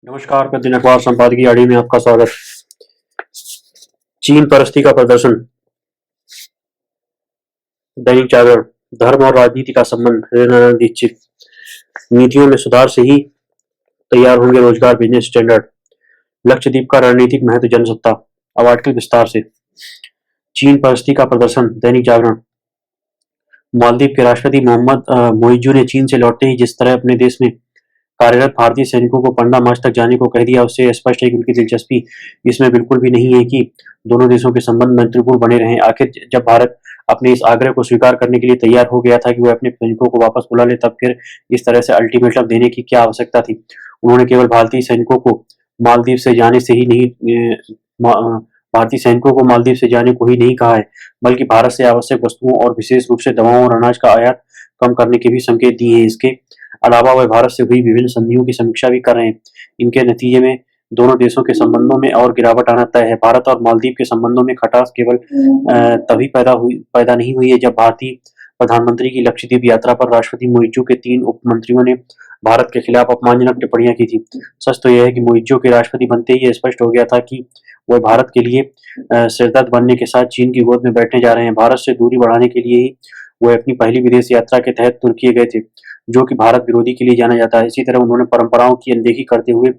नमस्कार, प्रतिदिन अखबार संपादकीय आड़ी में आपका स्वागत। चीन परस्ती का प्रदर्शन। दैनिक जागरण। धर्म और राजनीति का संबंध। हृदयनारायण दीक्षित। नीतियों में सुधार से ही तैयार होंगे रोजगार बिजनेस स्टैंडर्ड। लक्षद्वीप का रणनीतिक महत्व जनसत्ता। अब आर्टिकल विस्तार से। चीन परस्ती का प्रदर्शन। दैनिक जागरण। मालदीव के राष्ट्रपति मोहम्मद मोइजू ने चीन से लौटते ही जिस तरह अपने देश में कार्यरत भारतीय सैनिकों को 15 मार्च तक जाने को कह दिया, उससे स्पष्ट है कि उनकी दिलचस्पी इसमें बिल्कुल भी नहीं है कि दोनों देशों के संबंध मैत्रीपूर्ण बने रहें। आखिर जब भारत अपने इस आग्रह को स्वीकार करने के लिए तैयार हो गया था कि वह अपने सैनिकों को वापस बुला ले, तब फिर इस तरह से अल्टीमेटम देने की क्या आवश्यकता थी। उन्होंने केवल भारतीय सैनिकों को मालदीव से जाने से ही नहीं भारतीय सैनिकों को मालदीव से जाने को ही नहीं कहा है, बल्कि भारत से आवश्यक वस्तुओं और विशेष रूप से दवाओं और अनाज का आयात कम करने के भी संकेत दिए हैं। इसके अलावा वह भारत से हुई विभिन्न संधियों की समीक्षा भी कर रहे हैं। इनके नतीजे में दोनों देशों के संबंधों में और गिरावट आना तय है। भारत और मालदीव के संबंधों में खटास केवल तभी पैदा नहीं हुई है जब भारतीय प्रधानमंत्री की लक्षद्वीप यात्रा पर राष्ट्रपति मोइजू के 3 उप मंत्रियों ने भारत के खिलाफ अपमानजनक टिप्पणियां की थी। सच तो यह है कि मोइजू के राष्ट्रपति बनते ही यह स्पष्ट हो गया था कि वह भारत के लिए सिरदर्द बनने के साथ चीन की गोद में बैठने जा रहे हैं। भारत से दूरी बढ़ाने के लिए ही वह अपनी पहली विदेश यात्रा के तहत तुर्की गए थे, जो कि भारत विरोधी के लिए जाना जाता है। इसी तरह उन्होंने परंपराओं की अनदेखी करते हुए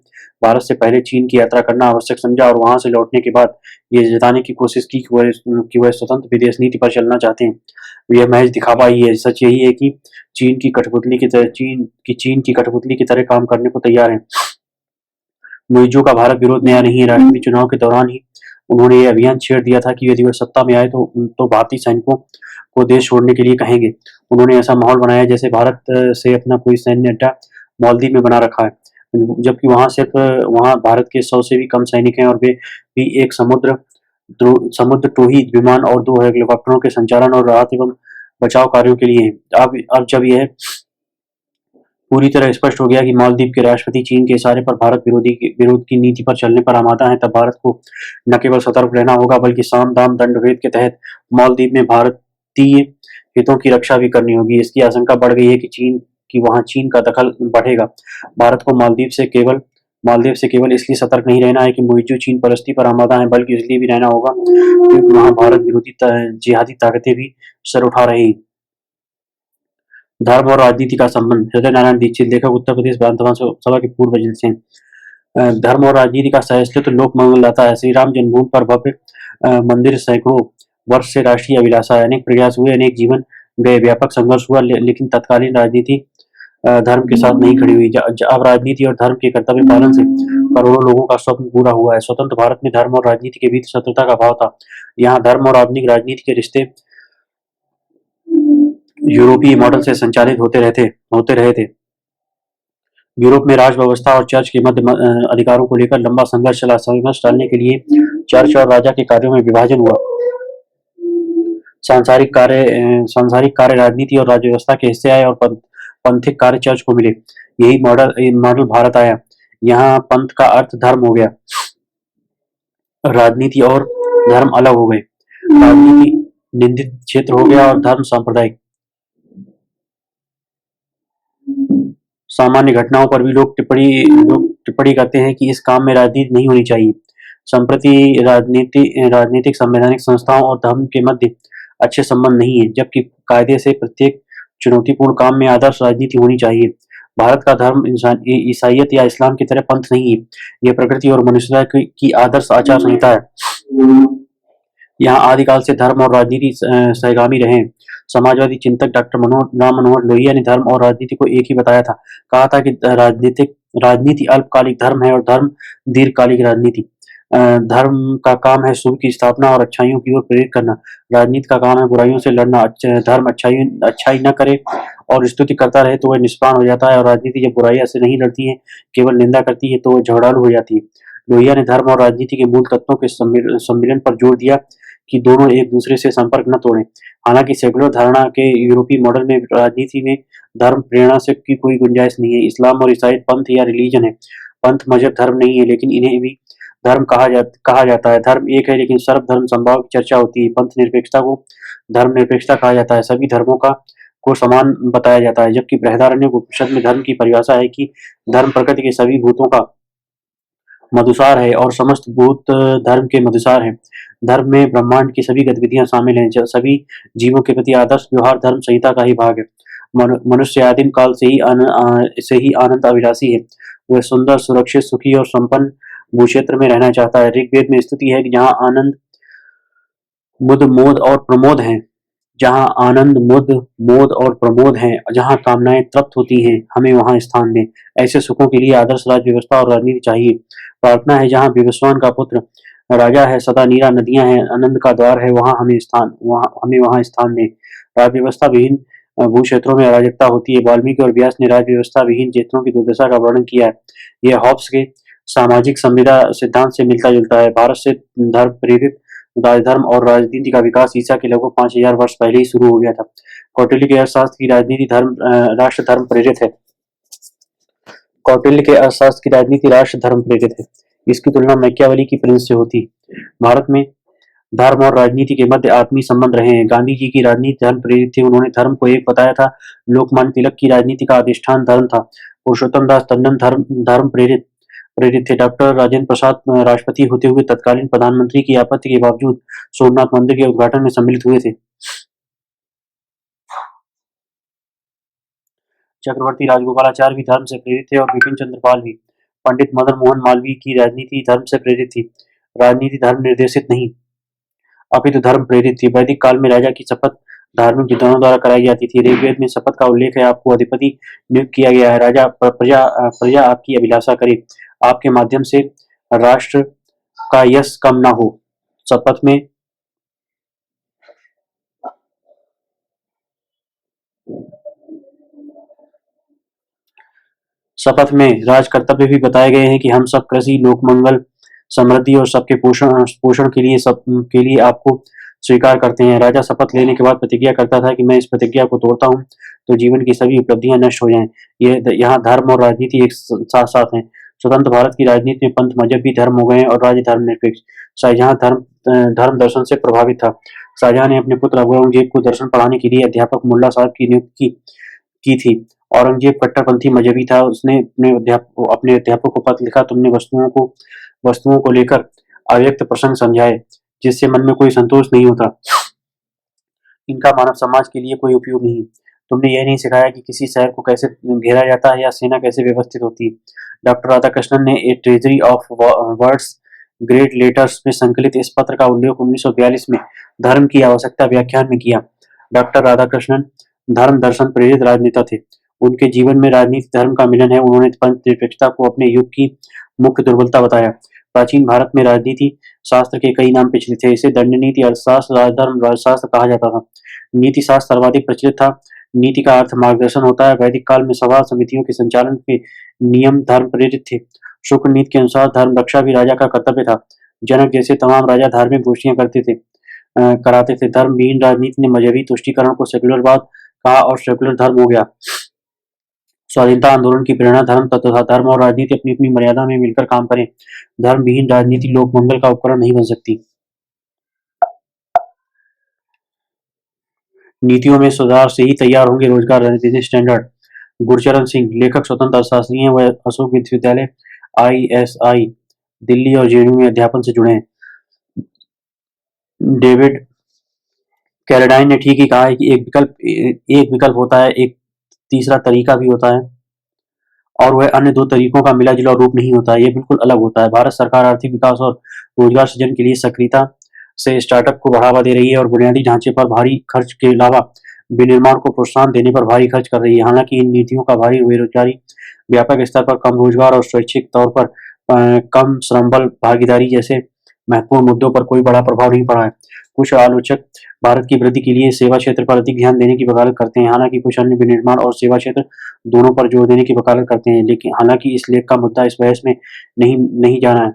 भारत से पहले चीन की यात्रा करना आवश्यक समझा और वहां से लौटने के बाद ये जताने की कोशिश की कि वह स्वतंत्र विदेश नीति पर चलना चाहते हैं। यह महज दिखावा ही है। सच यही है कि चीन की कठपुतली की तरह काम करने को तैयार है। मोइजू का भारत विरोध नया नहीं है। राष्ट्रपति चुनाव के दौरान ही उन्होंने ये अभियान छेड़ दिया था कि यदि वह सत्ता में आए तो भारतीय सैनिकों को देश छोड़ने के लिए कहेंगे। उन्होंने ऐसा माहौल बनाया जैसे भारत से अपना कोई सैन्य अड्डा मालदीव में बना रखा है, जबकि वहां भारत के 100 से भी कम सैनिक हैं और वे भी एक समुद्र टोही विमान और 2 हेलीकॉप्टरों के संचालन और राहत एवं बचाव कार्यों के लिए हैं। अब जब यह पूरी तरह स्पष्ट हो गया कि मालदीव के राष्ट्रपति चीन के इशारे पर भारत विरोध की नीति पर चलने पर आमादा है, तब भारत को न केवल सतर्क रहना होगा बल्कि साम दाम दंड भेद के तहत मालदीव में भारतीय हितों की रक्षा भी करनी होगी। इसकी आशंका बढ़ गई है कि वहां चीन का दखल बढ़ेगा। भारत को मालदीव से केवल इसलिए सतर्क नहीं रहना है कि मोइजू चीन परस्ती पर आमादा है, बल्कि इसलिए भी रहना होगा क्योंकि वहां भारत विरोधी जिहादी ताकतें भी सर उठा रही। धर्म और राजनीति का संबंध। हृदयनारायण दीक्षित, लेखक, उत्तर प्रदेश विधानसभा के पूर्व सदस्य हैं। धर्म और राजनीति का सहअस्तित्व लोक मंगलदाता है। श्री राम जन्मभूमि पर भव्य मंदिर सैकड़ों वर्ष से राष्ट्रीय अभिलाषा है। अनेक प्रयास हुए, अनेक जीवन गए, व्यापक संघर्ष हुआ, लेकिन तत्कालीन राजनीति धर्म के साथ नहीं खड़ी हुई। अब राजनीति और धर्म के कर्तव्य पालन से करोड़ों लोगों का स्वप्न पूरा हुआ है। स्वतंत्र भारत में धर्म और राजनीति के बीच शत्रुता का भाव था। यहाँ धर्म और आधुनिक राजनीति के रिश्ते यूरोपीय मॉडल से संचालित होते रहे थे। यूरोप में राज व्यवस्था और चर्च के मध्य अधिकारों को लेकर लंबा संघर्ष चला। संघर्ष टालने के लिए चर्च और राजा के कार्यों में विभाजन हुआ। सांसारिक कार्य राजनीति और राज्य व्यवस्था के हिस्से आए और पंथिक कार्य चर्च को मिले। यही मॉडल भारत आया। यहाँ पंथ का अर्थ धर्म हो गया, राजनीति और धर्म अलग हो गए। राजनीति निंदित क्षेत्र हो गया और धर्म सांप्रदायिक। सामान्य घटनाओं पर भी लोग टिप्पणी करते हैं कि इस काम में राजनीति नहीं होनी चाहिए। संप्रति राजनीतिक संवैधानिक संस्थाओं और धर्म के मध्य अच्छे संबंध नहीं है, जबकि कायदे से प्रत्येक चुनौतीपूर्ण काम में आदर्श राजनीति होनी चाहिए। भारत का धर्म ईसाइयत या इस्लाम की तरह पंथ नहीं है। यह प्रकृति और मनुष्यता की आदर्श आचार संहिता है। यहाँ आदिकाल से धर्म और राजनीति सहगामी रहे। समाजवादी चिंतक डॉक्टर राम मनोहर लोहिया ने धर्म और राजनीति को एक ही बताया था। कहा था कि राजनीति अल्पकालिक धर्म है और धर्म दीर्घकालिक राजनीति। धर्म का काम है शुभ की स्थापना और अच्छाइयों की ओर प्रेरित करना। राजनीति का काम है बुराइयों से लड़ना। धर्म अच्छाई न करे और स्तुति करता रहे तो वह निष्पान हो जाता है, और राजनीति जब बुराइयां से नहीं लड़ती है, केवल निंदा करती है, तो वह झगड़ालू हो जाती है। लोहिया ने धर्म और राजनीति के मूल तत्वों के सम्मिलन पर जोर दिया कि दोनों एक दूसरे से संपर्क न तोड़ें। हालांकि सेकुलर धारणा के यूरोपीय मॉडल में राजनीति में धर्म प्रेरणा से की कोई गुंजाइश नहीं है। इस्लाम और ईसाई पंथ या रिलीजन है। पंथ मजहब धर्म नहीं है, लेकिन इन्हें भी धर्म कहा जाता है। धर्म एक है, लेकिन सर्वधर्म समभाव की चर्चा होती है। पंथ निरपेक्षता को धर्म निरपेक्षता कहा जाता है। सभी धर्मों को समान बताया जाता है, जबकि बृहदारण्यक उपनिषद में धर्म की परिभाषा है कि धर्म प्रकृति के सभी भूतों का मधुसार है और समस्त भूत धर्म के मधुसार है। धर्म में ब्रह्मांड की सभी गतिविधियां शामिल हैं। सभी जीवों के प्रति आदर्श व्यवहार धर्म संहिता का ही भाग है। मनुष्य आदिम काल से ही आनंद अभिलाषी है। वह सुंदर, सुरक्षित, सुखी और संपन्न भूक्षेत्र में रहना चाहता है। ऋग्वेद में स्तुति है कि जहाँ आनंद, मुद, मोद और प्रमोद हैं, जहाँ आनंद, मुद, मोद और प्रमोद हैं, जहाँ कामनाएं तृप्त होती हैं, हमें वहाँ स्थान दें। ऐसे सुखों के लिए आदर्श राज्य व्यवस्था और राजनीति चाहिए। प्रार्थना है जहाँ विवस्वान का पुत्र राजा है, सदा नीरा नदियां हैं, आनंद का द्वार है, हमें वहाँ स्थान दें। राज्य व्यवस्था विहीन भू क्षेत्रों में अराजकता होती है। वाल्मीकि और व्यास ने राज्य व्यवस्था विहीन क्षेत्रों की दुर्दशा का वर्णन किया है। यह हॉब्स के सामाजिक संविदा सिद्धांत से मिलता जुलता है। भारत से धर्म प्रेरित राजधर्म और राजनीति का विकास ईसा के लगभग 5000 वर्ष पहले ही शुरू हो गया था। कौटिल्य के अर्थशास्त्र की राजनीति राष्ट्र धर्म प्रेरित है। कौटिल्य के अर्थशास्त्र की राजनीति राष्ट्र धर्म प्रेरित है। इसकी तुलना मैकियावेली की प्रिंस से होती। भारत में धर्म और राजनीति के मध्य आत्मीय संबंध रहे हैं। गांधी जी की राजनीति धर्म प्रेरित थी। उन्होंने धर्म को एक बताया था। लोकमान्य तिलक की राजनीति का अधिष्ठान धर्म था। पुरुषोत्तम दास टंडन धर्म प्रेरित प्रेरित थे। डॉक्टर राजेंद्र प्रसाद राष्ट्रपति होते हुए तत्कालीन प्रधानमंत्री की आपत्ति के बावजूद सोमनाथ मंदिर के उद्घाटन में सम्मिलित हुए थे। चक्रवर्ती राजगोपालाचार्य भी धर्म से प्रेरित थे और बिपिन चंद्र पाल भी। पंडित मदन मोहन मालवीय की राजनीति धर्म से प्रेरित थी। राजनीति धर्म निर्देशित नहीं अपितु धर्म प्रेरित थी। वैदिक काल में राजा की शपथ धार्मिक विद्वानों द्वारा कराई जाती थी। ऋग्वेद में शपथ का उल्लेख है। आपको अधिपति नियुक्त किया गया है। राजा प्रजा आपकी अभिलाषा करे, आपके माध्यम से राष्ट्र का यश कम न हो। शपथ में शपथ में राज कर्तव्य भी बताए गए हैं कि हम सब कृषि, लोक मंगल, समृद्धि और सबके पोषण के लिए आपको स्वीकार करते हैं। राजा शपथ लेने के बाद प्रतिज्ञा करता था कि मैं इस प्रतिज्ञा को तोड़ता हूँ तो जीवन की सभी उपलब्धियां नष्ट हो जाएं। यहाँ धर्म और राजनीति एक साथ साथ हैं। स्वतंत्र भारत की राजनीति में पंथ मजहब भी धर्म हो गए और राज्य धर्मनिरपेक्ष। शाहजहां धर्म दर्शन से प्रभावित था। शाहजहां ने अपने पुत्र औरंगजेब को दर्शन पढ़ाने के लिए अध्यापक मुल्ला साहब की नियुक्ति की थी। औरंगजेब कट्टरपंथी मजहबी था। उसने अपने अध्यापक को पत्र लिखा, तुमने वस्तुओं को लेकर अव्यक्त प्रसंग समझाए जिससे मन में कोई संतोष नहीं होता। इनका मानव समाज के लिए कोई उपयोग नहीं। तुमने यह नहीं सिखाया कि किसी शहर को कैसे घेरा जाता है या सेना कैसे व्यवस्थित होती है। डॉक्टर राधाकृष्णन ने a treasury of words great letters में संकलित इस पत्र का उल्लेख 1942 में धर्म की आवश्यकता व्याख्यान में किया। डॉक्टर राधाकृष्णन धर्म दर्शन प्रेरित राजनेता थे। उनके जीवन में राजनीति धर्म का मिलन है। उन्होंने पंथ निरपेक्षता को अपने युग की मुख्य दुर्बलता बताया। प्राचीन भारत में राजनीति शास्त्र के कई नाम प्रचलित थे। इसे दंड नीति, अर्थशास्त्र, राजधर्म, राजशास्त्र कहा जाता था। नीति शास्त्र सर्वाधिक प्रचलित था। नीति का अर्थ मार्गदर्शन होता है। वैदिक काल में सभा समितियों के संचालन के नियम धर्म प्रेरित थे। शुक्र नीति के अनुसार धर्म रक्षा भी राजा का कर्तव्य था। जनक जैसे तमाम राजा धार्मिक गोष्ठियां कराते थे। धर्मविहीन राजनीति ने मजहबी तुष्टीकरण को सेकुलरवाद कहा और सेकुलर धर्म हो गया। स्वाधीनता आंदोलन की प्रेरणा धर्म तत्व था। धर्म और राजनीति अपनी अपनी मर्यादा में मिलकर काम करें। धर्मविहीन राजनीति लोक मंगल का उपकरण नहीं बन सकती। नीतियों में सुधार से ही तैयार होंगे रोजगार रणनीति स्टैंडर्ड। गुरचरण सिंह लेखक स्वतंत्र अर्थशास्त्री हैं। वह अशोक विश्वविद्यालय, ISI दिल्ली और JNU में अध्यापन से जुड़े हैं। डेविड कैरेडाइन ने ठीक ही कहा है कि एक विकल्प होता है, एक तीसरा तरीका भी होता है और वह अन्य दो तरीकों का मिला जुला रूप नहीं होता है। यह बिल्कुल अलग होता है। भारत सरकार आर्थिक विकास और रोजगार सृजन के लिए सक्रियता से स्टार्टअप को बढ़ावा दे रही है और बुनियादी ढांचे पर भारी खर्च के अलावा विनिर्माण को प्रोत्साहन देने पर भारी खर्च कर रही है। हालांकि इन नीतियों का भारी बेरोजगारी, व्यापक स्तर पर कम रोजगार और स्वैच्छिक तौर पर कम श्रमबल भागीदारी जैसे महत्वपूर्ण मुद्दों पर कोई बड़ा प्रभाव नहीं पड़ा है। कुछ आलोचक भारत की वृद्धि के लिए सेवा क्षेत्र पर अधिक ध्यान देने की वकालत करते हैं। हालांकि कुछ अन्य विनिर्माण और सेवा क्षेत्र दोनों पर जोर देने की वकालत करते हैं। लेकिन हालांकि इस लेख का मुद्दा इस बहस में नहीं जाना है।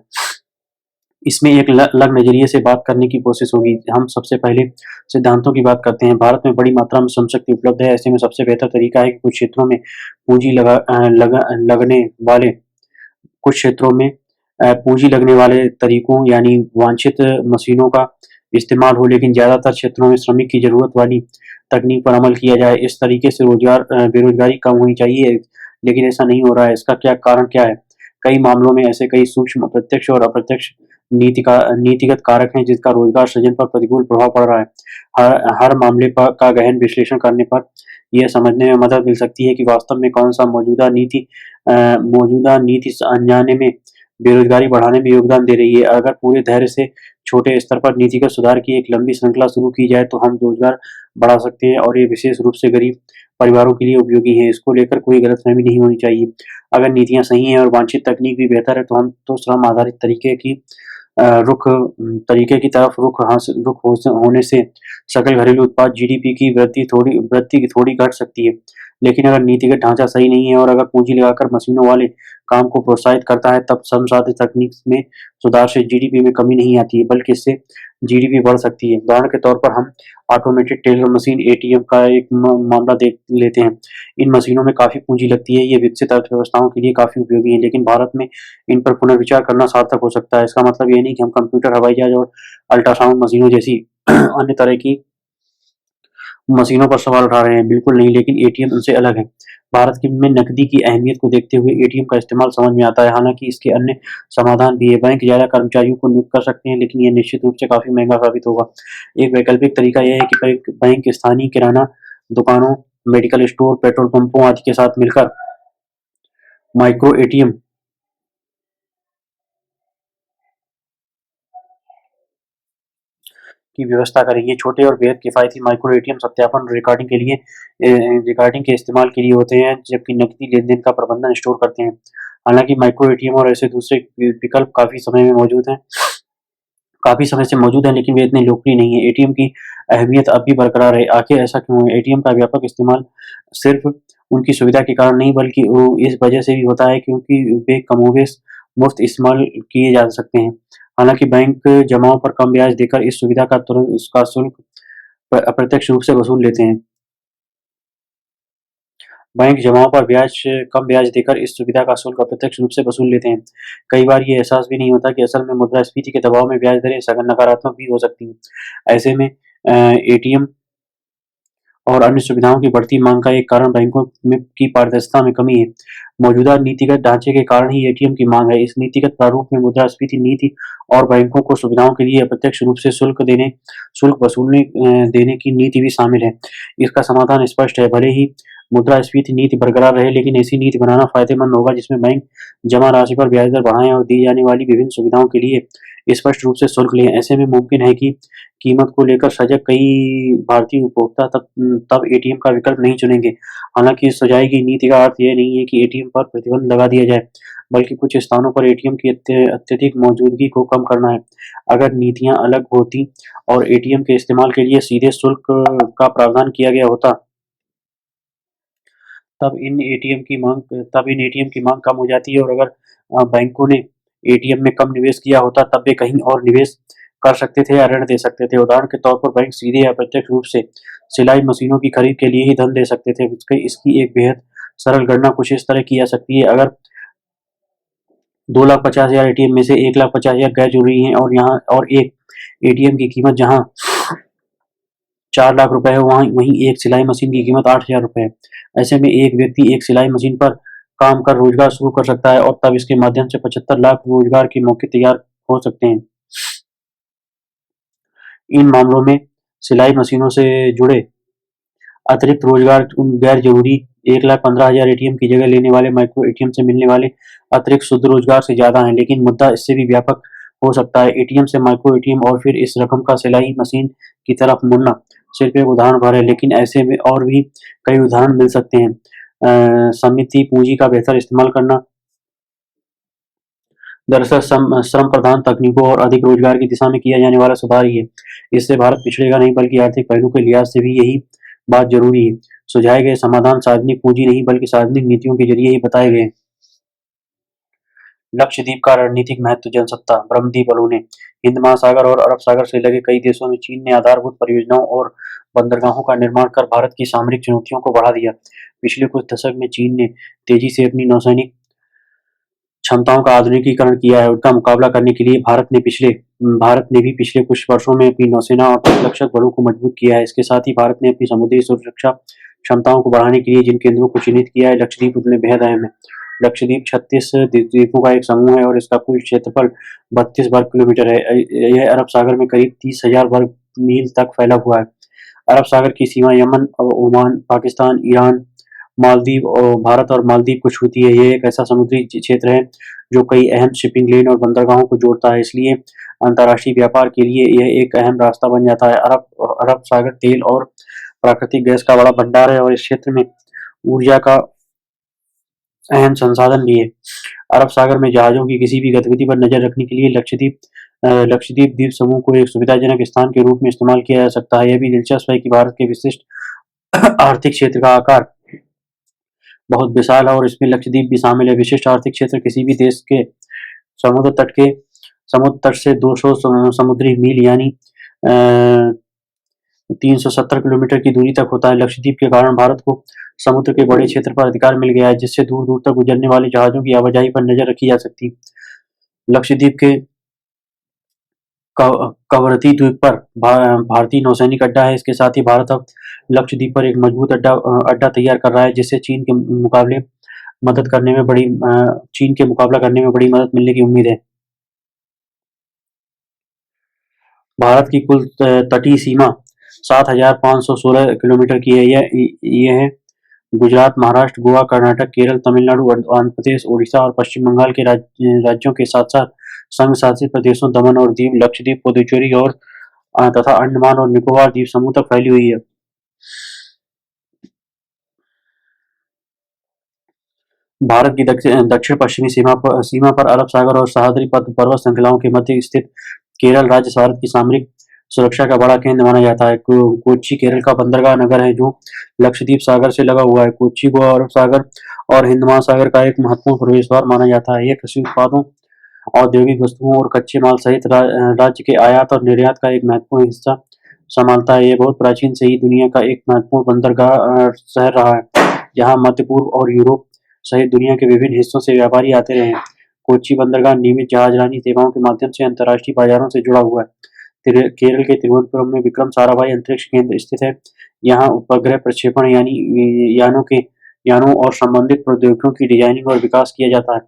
इसमें एक अलग नजरिए से बात करने की कोशिश होगी। हम सबसे पहले सिद्धांतों की बात करते हैं। भारत में बड़ी मात्रा में श्रम शक्ति उपलब्ध है। ऐसे में सबसे बेहतर तरीका है कि कुछ क्षेत्रों में पूंजी लगने वाले तरीकों यानी वांछित मशीनों का इस्तेमाल हो, लेकिन ज्यादातर क्षेत्रों में श्रमिक की जरूरत वाली तकनीक पर अमल किया जाए। इस तरीके से बेरोजगारी कम होनी चाहिए, लेकिन ऐसा नहीं हो रहा है। इसका कारण क्या है? कई मामलों में ऐसे कई सूक्ष्म प्रत्यक्ष और अप्रत्यक्ष नीतिगत कारक हैं जिसका रोजगार सृजन पर प्रतिकूल प्रभाव पड़ रहा है। हर मामले का गहन विश्लेषण करने पर यह समझने में मदद मिल सकती है कि वास्तव में कौन सा मौजूदा नीति अनजाने में बेरोजगारी बढ़ाने में योगदान दे रही है। अगर पूरे धैर्य से छोटे स्तर पर नीतिगत सुधार की एक लंबी श्रृंखला शुरू की जाए तो हम रोजगार बढ़ा सकते हैं और ये विशेष रूप से गरीब परिवारों के लिए उपयोगी है। इसको लेकर कोई गलतफहमी नहीं होनी चाहिए। अगर नीतियां सही हैं और वांछित तकनीक भी बेहतर है तो हम तो श्रम आधारित तरीके की तरफ होने से सकल घरेलू उत्पाद जीडीपी की वृद्धि थोड़ी घट सकती है। लेकिन अगर नीतिगत ढांचा सही नहीं है और अगर पूंजी लगाकर मशीनों वाले काम को प्रोत्साहित करता है तब श्रम साध्य तकनीक में सुधार से जीडीपी में कमी नहीं आती है बल्कि इससे जीडीपी बढ़ सकती है। उदाहरण के तौर पर हम ऑटोमेटेड टेलर मशीन एटीएम का एक मामला देख लेते हैं। इन मशीनों में काफी पूंजी लगती है। ये विकसित अर्थव्यवस्थाओं के लिए काफी उपयोगी है लेकिन भारत में इन पर पुनर्विचार करना सार्थक हो सकता है। इसका मतलब ये नहीं कि हम कंप्यूटर, हवाई जहाज और अल्ट्रासाउंड मशीनों जैसी अन्य तरह की मशीनों पर सवाल उठा रहे हैं, बिल्कुल नहीं, लेकिन एटीएम उनसे अलग है। भारत में नकदी की अहमियत को देखते हुए एटीएम का इस्तेमाल समझ में आता है। हालांकि इसके अन्य समाधान भी है। बैंक ज्यादा कर्मचारियों को नियुक्त कर सकते हैं लेकिन यह निश्चित रूप से काफी महंगा साबित होगा। एक वैकल्पिक तरीका यह है कि बैंक स्थानीय किराना दुकानों, मेडिकल स्टोर, पेट्रोल पंपों आदि के साथ मिलकर माइक्रो एटीएम की व्यवस्था करें। ये छोटे और बेहद किफायती माइक्रो एटीएम सत्यापन और रिकॉर्डिंग के इस्तेमाल के लिए होते हैं जबकि नकदी लेन-देन का प्रबंधन स्टोर करते हैं। हालांकि माइक्रो एटीएम और ऐसे दूसरे विकल्प काफी समय से मौजूद हैं लेकिन वे इतने लोकप्रिय नहीं है। एटीएम की अहमियत अब भी बरकरार है। आखिर ऐसा क्यों है? एटीएम का व्यापक इस्तेमाल सिर्फ उनकी सुविधा के कारण नहीं बल्कि वो इस वजह से भी होता है क्योंकि वे कमोबेश मुफ्त इस्तेमाल किए जा सकते हैं। हालांकि बैंक जमाओं पर कम ब्याज देकर इस सुविधा का तुरंत उसका शुल्क अप्रत्यक्ष रूप से वसूल लेते हैं। बैंक जमाओं पर कम ब्याज देकर इस सुविधा का शुल्क अप्रत्यक्ष रूप से वसूल लेते हैं। कई बार ये एहसास भी नहीं होता कि असल में मुद्रास्फीति के दबाव में ब्याज दरें नकारात्मक भी हो सकती हैं। ऐसे में एटीएम और अन्य सुविधाओं की बढ़ती मांग का एक कारण बैंकों की पारदर्शिता में कमी है। मौजूदा नीतिगत ढांचे के कारण ही एटीएम की मांग है। इस नीतिगत प्रारूप में मुद्रास्फीति नीति और बैंकों को सुविधाओं के लिए अप्रत्यक्ष रूप से शुल्क वसूलने देने की नीति भी शामिल है। इसका समाधान स्पष्ट है। भले ही मुद्रास्फीति नीति बरकरार रहे लेकिन ऐसी नीति बनाना फायदेमंद होगा जिसमें बैंक जमा राशि पर ब्याज दर बढ़ाएं और दी जाने वाली विभिन्न सुविधाओं के लिए स्पष्ट रूप से शुल्क लें। ऐसे में मुमकिन है कि कीमत को लेकर सजग कई भारतीय उपभोक्ता तब एटीएम का विकल्प नहीं चुनेंगे। हालांकि इस सुझाई गई नीति का अर्थ यह नहीं है कि एटीएम पर प्रतिबंध लगा दिया जाए बल्कि कुछ स्थानों पर एटीएम की अत्यधिक मौजूदगी को कम करना है। अगर नीतियां अलग होती और एटीएम के इस्तेमाल के लिए सीधे शुल्क का प्रावधान किया गया होता तब इन एटीएम की मांग कम हो जाती है और अगर बैंकों ने एटीएम में कम निवेश किया होता तब वे कहीं और निवेश कर सकते थे या ऋण दे सकते थे। उदाहरण के तौर पर बैंक सीधे या प्रत्यक्ष रूप से सिलाई मशीनों की खरीद के लिए ही धन दे सकते थे। इसकी एक बेहद सरल गणना कुछ इस तरह की जा सकती है। अगर 2,50,000 एटीएम में से 1,50,000 गैर जरूरी हैं और एक एटीएम की कीमत जहां 4 लाख रुपए है वहीं एक सिलाई मशीन की कीमत 8,000 रुपए है। ऐसे में एक व्यक्ति एक सिलाई मशीन पर काम कर रोजगार शुरू कर सकता है और तब इसके माध्यम से 75 लाख रोजगार के मौके तैयार हो सकते हैं। इन मामलों में सिलाई मशीनों से जुड़े अतिरिक्त रोजगार उन गैर जरूरी 1,15,000 एटीएम की जगह लेने वाले माइक्रो एटीएम से मिलने वाले अतिरिक्त शुद्ध रोजगार से ज्यादा है। लेकिन मुद्दा इससे भी व्यापक हो सकता है। एटीएम से माइक्रो एटीएम और फिर इस रकम का सिलाई मशीन की तरफ मुड़ना सिर्फ एक उदाहरण भर है लेकिन ऐसे में और भी कई उदाहरण मिल सकते हैं। समिति पूंजी का बेहतर इस्तेमाल करना दरअसल श्रम प्रधान तकनीकों और अधिक रोजगार की दिशा में किया जाने वाला सुधार ही है। इससे भारत पिछड़ेगा नहीं बल्कि आर्थिक पहलू के लिहाज से भी यही बात जरूरी है। सुझाए गए समाधान सार्वजनिक पूंजी नहीं बल्कि सार्वजनिक नीतियों के जरिए ही बताए गए। लक्षद्वीप का रणनीतिक महत्व। जनसत्ता। ब्रह्मद्वीप अलोने। हिंद महासागर और अरब सागर से लगे कई देशों में चीन ने आधारभूत परियोजनाओं और बंदरगाहों का निर्माण कर भारत की सामरिक चुनौतियों को बढ़ा दिया। पिछले कुछ दशक में चीन ने तेजी से अपनी नौसैनिक क्षमताओं का आधुनिकीकरण किया है। उनका मुकाबला करने के लिए भारत ने भी पिछले कुछ वर्षों में अपनी नौसेना और तटरक्षक बलों को मजबूत किया है। इसके साथ ही भारत ने अपनी समुद्री सुरक्षा क्षमताओं को बढ़ाने के लिए जिन केंद्रों को चिन्हित किया है लक्षद्वीप उनमें बेहद अहम है। लक्षद्वीप 36 द्वीपों का एक समूह है और इसका कुल क्षेत्रफल 32 वर्ग किलोमीटर है। यह अरब सागर में करीब 30,000 वर्ग मील तक फैला हुआ है। अरब सागर की सीमा Yemen, Oman, Pakistan, Iran, Maldives और भारत और मालदीव को छूती है। ये एक ऐसा समुद्री क्षेत्र है जो कई अहम शिपिंग लेन और बंदरगाहों को जोड़ता है, इसलिए अंतर्राष्ट्रीय व्यापार के लिए यह एक अहम रास्ता बन जाता है। अरब अरब सागर तेल और प्राकृतिक गैस का बड़ा भंडार है और इस क्षेत्र में ऊर्जा का अहम संसाधन भी है। अरब सागर में जहाजों की किसी भी गतिविधि पर नजर रखने के लिए लक्षद्वीप द्वीप समूह को एक सुविधाजनक स्थान के रूप में इस्तेमाल किया जा सकता है। यह भी दिलचस्प है कि भारत के विशिष्ट आर्थिक क्षेत्र का आकार बहुत विशाल है और इसमें लक्षद्वीप भी शामिल है। विशिष्ट आर्थिक क्षेत्र किसी भी देश के समुद्र तट के समुद्र तट से 200 समुद्री मील यानी 370 किलोमीटर की दूरी तक होता है। लक्षद्वीप के कारण भारत को समुद्र के बड़े क्षेत्र पर अधिकार मिल गया है, जिससे दूर दूर तक गुजरने वाले जहाजों की आवाजाही पर नजर रखी जा सकती। लक्षद्वीप के कवरती द्वीप पर भारतीय नौसैनिक अड्डा है। इसके साथ ही भारत अब लक्षद्वीप पर एक मजबूत अड्डा तैयार कर रहा है, जिससे चीन के मुकाबला करने में बड़ी मदद मिलने की उम्मीद है। भारत की कुल तटीय सीमा 7,516 किलोमीटर की है। यह गुजरात, महाराष्ट्र, गोवा, कर्नाटक, केरल, तमिलनाडु, आंध्र प्रदेश, ओडिशा और पश्चिम बंगाल के राज्यों के साथ साथ संघ शासित प्रदेशों दमन और दीव, लक्षद्वीप, पुदुचेरी और तथा अंडमान और निकोबार द्वीप समूह तक फैली हुई है। भारत की दक्षिण पश्चिमी सीमा पर अरब सागर और सह्याद्री पर्वत श्रृंखलाओं के मध्य स्थित केरल राज्य भारत की सामरिक सुरक्षा का बड़ा केंद्र माना जाता है। कोच्चि केरल का बंदरगाह नगर है जो लक्षद्वीप सागर से लगा हुआ है। कोच्चि को अरब सागर और हिंद महासागर का एक महत्वपूर्ण प्रवेश द्वार माना जाता है। यह कृषि उत्पादों, औद्योगिक वस्तुओं और कच्चे माल सहित राज्य के आयात और निर्यात का एक महत्वपूर्ण हिस्सा संभालता है। यह बहुत प्राचीन से ही दुनिया का एक महत्वपूर्ण बंदरगाह शहर रहा है, जहाँ मध्य पूर्व और यूरोप सहित दुनिया के विभिन्न हिस्सों से व्यापारी आते रहे हैं। कोच्चि बंदरगाह नियमित जहाजरानी सेवाओं के माध्यम से अंतर्राष्ट्रीय बाजारों से जुड़ा हुआ है। केरल के तिरुवनंतपुरम में विक्रम साराभाई अंतरिक्ष केंद्र स्थित है। यहाँ उपग्रह प्रक्षेपण यानों और संबंधित प्रौद्योगिकियों की डिजाइनिंग और विकास किया जाता है।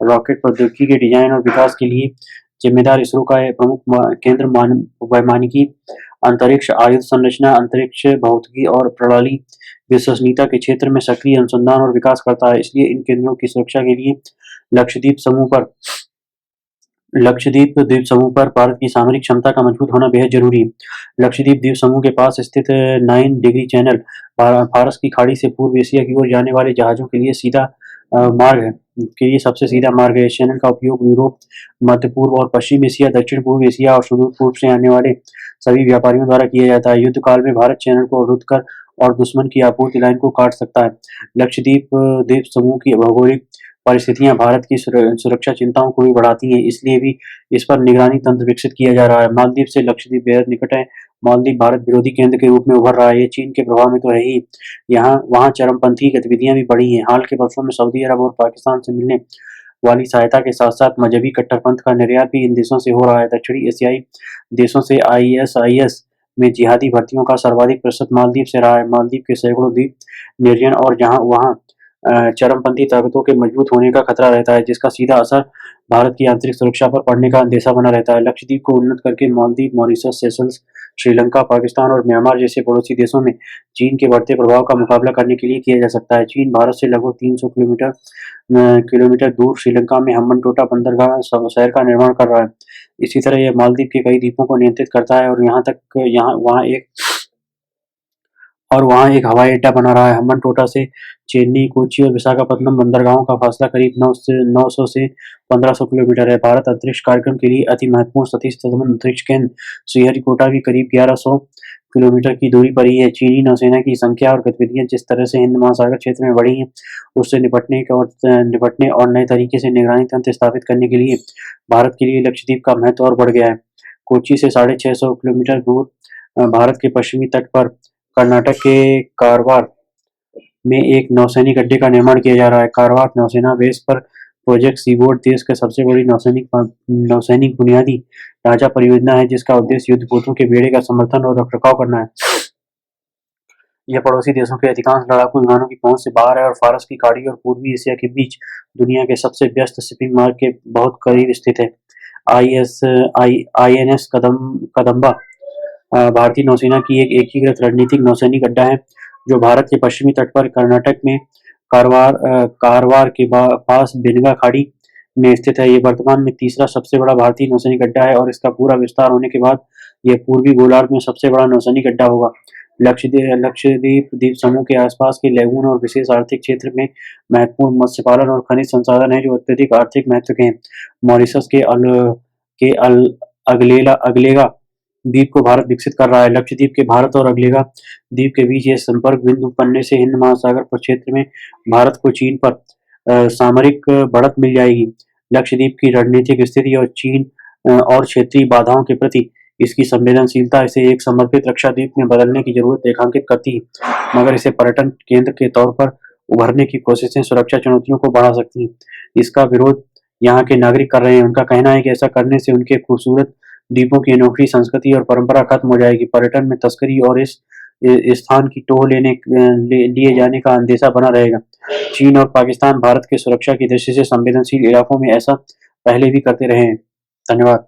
रॉकेट प्रौद्योगिकी के डिजाइन और विकास के लिए जिम्मेदार इसरो का प्रमुख केंद्र वैमानिकी, अंतरिक्ष आयुध संरचना, अंतरिक्ष भौतिकी और प्रणाली विश्वसनीयता के क्षेत्र में सक्रिय अनुसंधान और विकास करता है। इसलिए इन केंद्रों की सुरक्षा के लिए लक्षद्वीप द्वीप समूह पर भारत की सामरिक क्षमता का मजबूत होना बेहद जरूरी है। लक्षद्वीप द्वीप समूह के पास स्थित 9 डिग्री चैनल फारस की खाड़ी से पूर्व एशिया की ओर जाने वाले जहाजों के लिए सबसे सीधा मार्ग है। इस चैनल का उपयोग यूरोप, मध्य पूर्व और पश्चिम एशिया, दक्षिण पूर्व एशिया और सुदूर पूर्व से आने वाले सभी व्यापारियों द्वारा किया जाता है। युद्ध काल में भारत चैनल को अवरुद्ध कर और दुश्मन की आपूर्ति लाइन को काट सकता है। लक्षद्वीप द्वीप समूह की भौगोलिक परिस्थितियां भारत की सुरक्षा चिंताओं को भी बढ़ाती हैं, इसलिए भी इस पर निगरानी तंत्र विकसित किया जा रहा है। मालदीव से लक्षद्वीप बेहद निकट है। मालदीव भारत विरोधी केंद्र के रूप में उभर रहा है। ये चीन के प्रभाव में तो है ही, वहाँ चरमपंथी गतिविधियां भी बढ़ी हैं। हाल के वर्षों में सऊदी अरब और पाकिस्तान से मिलने वाली सहायता के साथ साथ मजहबी कट्टरपंथ का निर्यात भी इन देशों से हो रहा है। दक्षिणी एशियाई देशों से ISIS में जिहादी भर्तियों का सर्वाधिक प्रतिशत मालदीव से रहा है। मालदीव के सैकड़ों द्वीप निर्जन और जहां वहां चरमपंथी ताकतों के मजबूत होने का खतरा रहता है, जिसका सीधा असर भारत की आंतरिक सुरक्षा पर पड़ने का अंदेशा बना रहता है। लक्षद्वीप को उन्नत करके मालदीव, मॉरिशस, सेशल्स, श्रीलंका, पाकिस्तान और म्यांमार जैसे पड़ोसी देशों में चीन के बढ़ते प्रभाव का मुकाबला करने के लिए किया जा सकता है। चीन भारत से लगभग 300 किलोमीटर दूर श्रीलंका में हम्बनटोटा बंदरगाह शहर का निर्माण कर रहा है। इसी तरह यह मालदीव के कई द्वीपों को नियंत्रित करता है और वहाँ एक हवाई अड्डा बना रहा है। हम्बनटोटा से चेन्नई, कोच्चि और विशाखापत्तनम बंदरगाहों का फासला करीब 900 से 1500 किलोमीटर है। भारत अंतरिक्ष कार्यक्रम के लिए अति महत्वपूर्ण सतीश धवन अंतरिक्ष केंद्र श्रीहरिकोटा भी करीब 1100 किलोमीटर की दूरी पर ही है। चीनी नौसेना की संख्या और गतिविधियां जिस तरह से हिंद महासागर क्षेत्र में बढ़ी हैं, उससे निपटने और नए तरीके से निगरानी तंत्र स्थापित करने के लिए भारत के लिए लक्षद्वीप का महत्व और बढ़ गया है। कोच्चि से 650 किलोमीटर दूर भारत के पश्चिमी तट पर कर्नाटक के कारवार में एक नौसैनिक अड्डे का निर्माण किया जा रहा है। कारवार नौसेना बेस पर प्रोजेक्ट सीबोर्ड देश की सबसे बड़ी नौसैनिक बुनियादी ढांचा परियोजना है, जिसका उद्देश्य युद्धपोतों के बेड़े का समर्थन और रखरखाव करना है। यह पड़ोसी देशों के अधिकांश लड़ाकू विमानों की पहुंच से बाहर है और फारस की खाड़ी और पूर्वी एशिया के बीच दुनिया के सबसे व्यस्त शिपिंग मार्ग के बहुत करीब स्थित है। आईएनएस कदम्बा भारतीय नौसेना की एक एकीकृत रणनीतिक नौसैनिक अड्डा है जो भारत के पश्चिमी तट पर कर्नाटक में कारवार के पास बेनगा खाड़ी में स्थित है। ये वर्तमान में तीसरा सबसे बड़ा भारतीय नौसैनिक अड्डा है और इसका पूरा विस्तार होने के बाद यह पूर्वी गोलार्ध में सबसे बड़ा नौसैनिक अड्डा होगा। लक्षद्वीप द्वीप समूह के आसपास के लेगून और विशेष आर्थिक क्षेत्र में महत्वपूर्ण मत्स्य पालन और खनिज संसाधन हैं जो अत्यधिक आर्थिक महत्व के हैं। मॉरिशस अगलेगा द्वीप को भारत विकसित कर रहा है। लक्षद्वीप के भारत और अगलेगा द्वीप के बीच यह संपर्क बिंदु बनने से हिंद महासागर क्षेत्र में भारत को चीन पर सामरिक बढ़त मिल जाएगी। लक्षद्वीप की रणनीतिक स्थिति और चीन और क्षेत्रीय बाधाओं के प्रति इसकी संवेदनशीलता इसे एक समर्पित रक्षा द्वीप में बदलने की जरूरत रेखांकित करती है, मगर इसे पर्यटन केंद्र के तौर पर उभरने की कोशिशें सुरक्षा चुनौतियों को बढ़ा सकती हैं। इसका विरोध यहाँ के नागरिक कर रहे हैं। उनका कहना है कि ऐसा करने से उनके खूबसूरत द्वीपों की अनोखी संस्कृति और परंपरा खत्म हो जाएगी। पर्यटन में तस्करी और इस स्थान की टोह लिए जाने का अंदेशा बना रहेगा। चीन और पाकिस्तान भारत के सुरक्षा की दृष्टि से संवेदनशील इलाकों में ऐसा पहले भी करते रहे हैं। धन्यवाद।